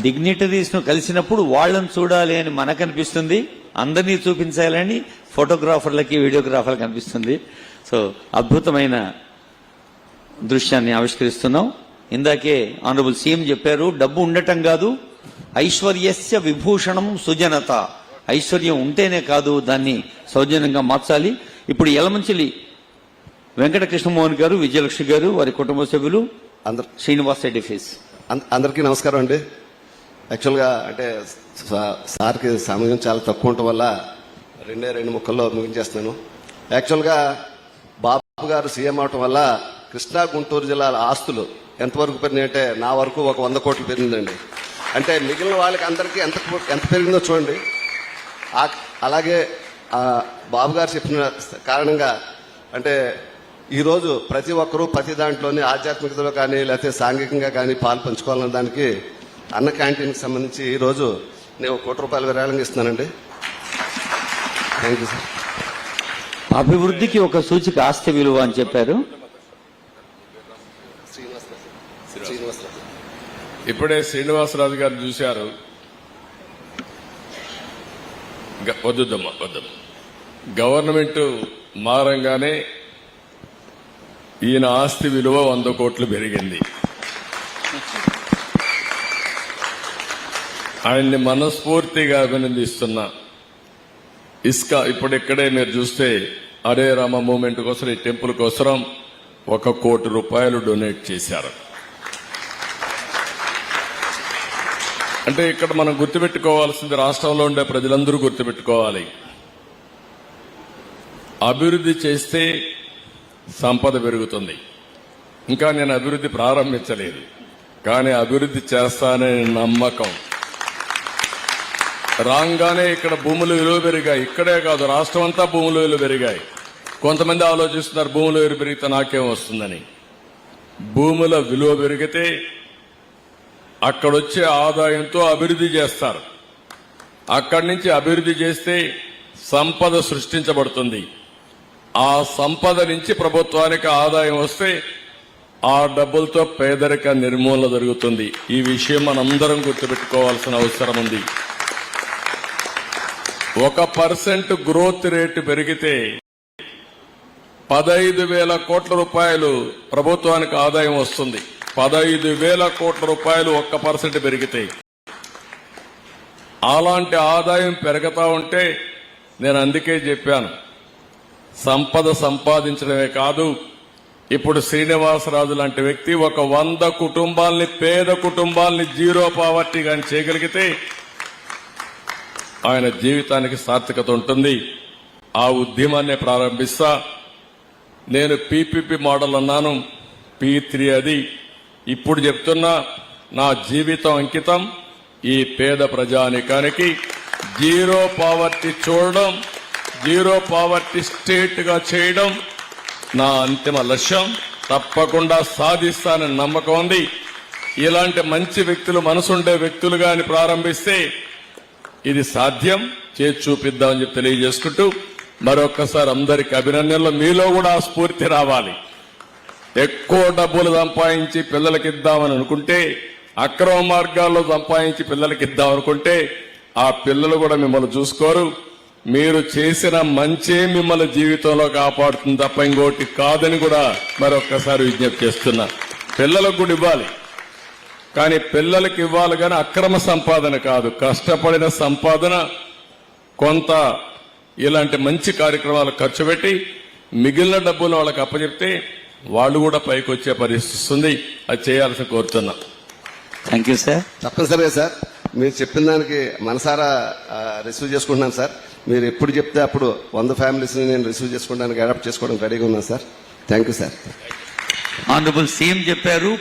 Dignitaries ను కలిసినప్పుడు వాళ్ళని చూడాలి అని మనకు అనిపిస్తుంది, అందరినీ చూపించాలని ఫోటోగ్రాఫర్లకి వీడియోగ్రాఫర్లకి అనిపిస్తుంది. సో అద్భుతమైన దృశ్యాన్ని ఆవిష్కరిస్తున్నాం. ఇందాకే ఆనరబుల్ సీఎం చెప్పారు, డబ్బు ఉండటం కాదు, ఐశ్వర్యస్య విభూషణం సుజనత. ఐశ్వర్యం ఉంటేనే కాదు, దాన్ని సౌజన్యంగా మార్చాలి. ఇప్పుడు యలమంచిలి వెంకట కృష్ణమోహన్ గారు, విజయలక్ష్మి గారు, వారి కుటుంబ సభ్యులు, శ్రీనివాస్ రెడ్డి ఫేస్. అందరికీ నమస్కారం అండి. యాక్చువల్గా అంటే సార్కి సమయం చాలా తక్కువ ఉండటం వల్ల రెండు ముక్కల్లో ముగించేస్తున్నాను. యాక్చువల్గా బాబు గారు సీఎం అవటం వల్ల కృష్ణా గుంటూరు జిల్లాల ఆస్తులు ఎంతవరకు పెరిగినాయి అంటే నా వరకు ఒక 100 కోట్లు పెరిగిందండి. అంటే మిగిలిన వాళ్ళకి అందరికీ ఎంత పెరిగిందో చూడండి. అలాగే బాబు గారు చెప్పిన కారణంగా అంటే ఈరోజు ప్రతి ఒక్కరూ ప్రతి దాంట్లోనే ఆధ్యాత్మికతలో కానీ లేకపోతే సాంఘికంగా కానీ పాలు పంచుకోవాలన్న దానికి అన్న క్యాంటీన్కి సంబంధించి ఈరోజు నేను 1 కోటి రూపాయలు విరాళంగా ఇస్తున్నానండి. Thank you sir. అభివృద్ధికి ఒక సూచిక ఆస్తి విలువ అని చెప్పారు. ఇప్పుడే శ్రీనివాసరాజు గారు చూశారు. వద్దుద్దమ్మా వద్దమ్మా. గవర్నమెంట్ మారంగానే ఈయన ఆస్తి విలువ 100 కోట్లు పెరిగింది. ఆయన్ని మనస్ఫూర్తిగా అభినందిస్తున్నా. ఇసుక ఇప్పుడు ఇక్కడే మీరు చూస్తే హరే రామ మూవ్మెంట్ కోసం, ఈ టెంపుల్ కోసం 1 కోటి రూపాయలు డొనేట్ చేశారు. అంటే ఇక్కడ మనం గుర్తుపెట్టుకోవాల్సింది, రాష్ట్రంలో ఉండే ప్రజలందరూ గుర్తుపెట్టుకోవాలి, అభివృద్ధి చేస్తే సంపద పెరుగుతుంది. ఇంకా నేను అభివృద్ధి ప్రారంభించలేదు, కానీ అభివృద్ధి చేస్తాననే నమ్మకం. రాగానే ఇక్కడ భూముల విలువ పెరిగాయి. ఇక్కడే కాదు, రాష్ట్రం అంతా భూముల విలువ పెరిగాయి. కొంతమంది ఆలోచిస్తున్నారు భూముల విలువ పెరిగితే నాకేం వస్తుందని. భూముల విలువ పెరిగితే అక్కడొచ్చే ఆదాయంతో అభివృద్ధి చేస్తారు. అక్కడి నుంచి అభివృద్ధి చేస్తే సంపద సృష్టించబడుతుంది. ఆ సంపద నుంచి ప్రభుత్వానికి ఆదాయం వస్తే ఆ డబ్బులతో పేదరిక నిర్మూలన జరుగుతుంది. ఈ విషయం మనందరం గుర్తుపెట్టుకోవాల్సిన అవసరం ఉంది. 1% గ్రోత్ రేటు పెరిగితే 15,000 కోట్ల రూపాయలు ప్రభుత్వానికి ఆదాయం వస్తుంది. 15,000 కోట్ల రూపాయలు 1% పెరిగితే. అలాంటి ఆదాయం పెరుగుతా ఉంటే నేను అందుకే చెప్పాను, సంపద సంపాదించడమే కాదు, ఇప్పుడు శ్రీనివాసరాజు లాంటి వ్యక్తి ఒక 100 కుటుంబాలని, పేద కుటుంబాలని జీరో పావర్టీ గాని చేయగలిగితే ఆయన జీవితానికి సార్థకత ఉంటుంది. ఆ ఉద్యమాన్ని ప్రారంభిస్తా. నేను పీపీపీ మోడల్ అన్నాను, P3 అది. ఇప్పుడు చెప్తున్నా, నా జీవితం అంకితం ఈ పేద ప్రజానికానికి జీరో పావర్టీ చూడడం, జీరో పావర్టీ స్టేట్ గా చేయడం నా అంతిమ లక్ష్యం. తప్పకుండా సాధిస్తానని నమ్మకం ఉంది. ఇలాంటి మంచి వ్యక్తులు, మనసుండే వ్యక్తులు గాని ప్రారంభిస్తే ఇది సాధ్యం. చేసి చూపిద్దామని చెప్పి తెలియజేసుకుంటూ మరొక్కసారి అందరికి అభినందనలు. మీలో కూడా ఆ స్ఫూర్తి రావాలి. ఎక్కువ డబ్బులు సంపాదించి పిల్లలకి ఇద్దామని అనుకుంటే, అక్రమ మార్గాల్లో సంపాదించి పిల్లలకి ఇద్దామనుకుంటే ఆ పిల్లలు కూడా మిమ్మల్ని చూసుకోరు. మీరు చేసిన మంచే మిమ్మల్ని జీవితంలో కాపాడుతుంది తప్ప ఇంకోటి కాదని కూడా మరొక్కసారి విజ్ఞప్తి చేస్తున్నా. పిల్లలకు కూడా ఇవ్వాలి, కానీ పిల్లలకి ఇవ్వాలి కానీ అక్రమ సంపాదన కాదు, కష్టపడిన సంపాదన. కొంత ఇలాంటి మంచి కార్యక్రమాలు ఖర్చు పెట్టి మిగిలిన డబ్బులు వాళ్ళకి అప్పచెప్తే వాళ్ళు కూడా పైకి వచ్చే పరిస్థితి వస్తుంది. అది చేయాల్సి కోరుతున్నా. Thank you sir. తప్పనిసరిగా సార్, మీరు చెప్పిన దానికి మనసారా రిసీవ్ చేసుకుంటున్నాను సార్. మీరు ఎప్పుడు చెప్తే అప్పుడు 100 ఫ్యామిలీస్ని నేను రిసీవ్ చేసుకోవడానికి, అడాప్ట్ చేసుకోవడానికి రెడీగా ఉన్నాను sir. Thank you sir. Honourable CM చెప్పారు.